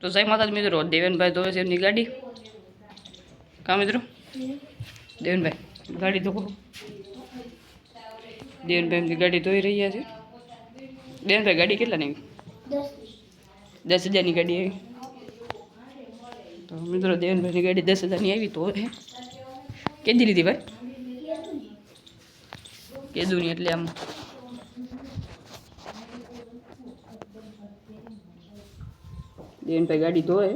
તો જય માતાજી મિત્રો, દેવેનભાઈ ધોવે છે એમની ગાડી. કા મિત્રો? દેવેનભાઈ ગાડી ધોકો. દેવેનભાઈ એમની ગાડી ધોઈ રહ્યા છે. દેવેનભાઈ ગાડી કેટલાની આવી? 10,000ની ગાડી આવી. તો મિત્રો દેવેનભાઈની ગાડી 10,000ની આવી. તો કેદી લીધી ભાઈ? કેદુની એટલે આમ દેવેનભાઈ ગાડી ધોવે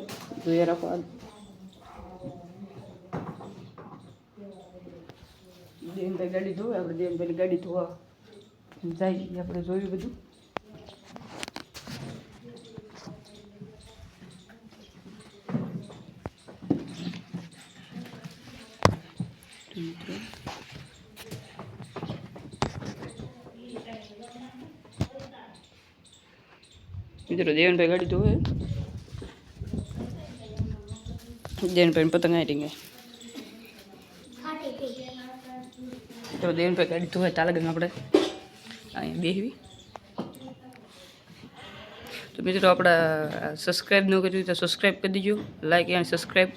જોઈએ રાખો. દેવેનભાઈ ગાડી ધોવે, આપણે દેવેનભાઈની ગાડી ધોવા જાય આપણે જોયું બધું. મિત્રો દેવેનભાઈ ગાડી ધોવે. દેવેનભાઈ પતંગ આવી ગઈ. તો દેવેનભાઈ ગાડી ધોવે ચાલે ગઈ. આપણે અહીંયા બેસવી. તો મિત્રો આપણે સબસ્ક્રાઈબ ન કર્યું તો સબસ્ક્રાઈબ કરી દીજો. લાઈક અને સબસ્ક્રાઈબ.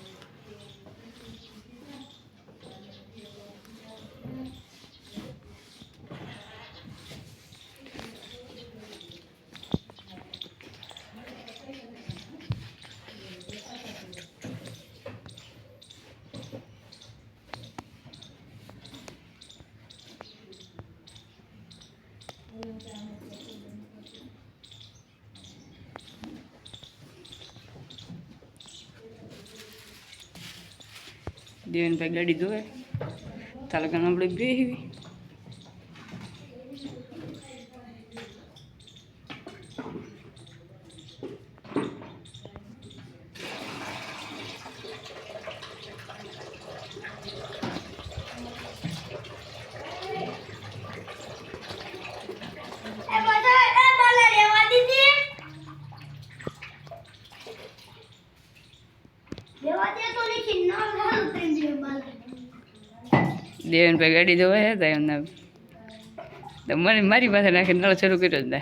દેવેનભાઈ ગાડી ધોવે ચાલે ગણ આપણે બેસવી. દેવેનભાઈ ગાડી ધોવે છે તો એમને મને મારી પાસે નાખીને નળ શરૂ કર્યો જ.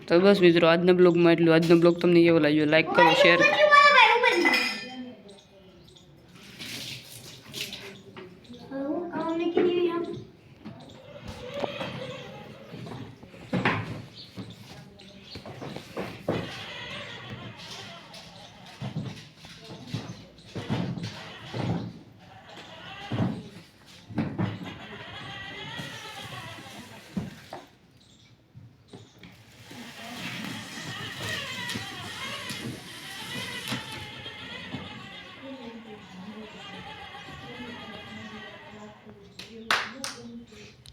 તો બસ મિત્રો આજના બ્લોગમાં એટલું. આજનો બ્લોગ તમને કેવો લાગ્યો? લાઈક કરો, શેર.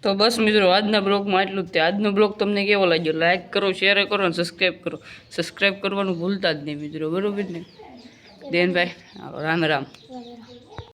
તો બસ મિત્રો આજના બ્લોગમાં એટલું જ. આજનો બ્લોગ તમને કેવો લાગ્યો? લાઈક કરો, શેર કરો અને સબસ્ક્રાઈબ કરો. સબસ્ક્રાઈબ કરવાનું ભૂલતા જ નહીં મિત્રો, બરાબર ને? દેવેનભાઈ રામ રામ.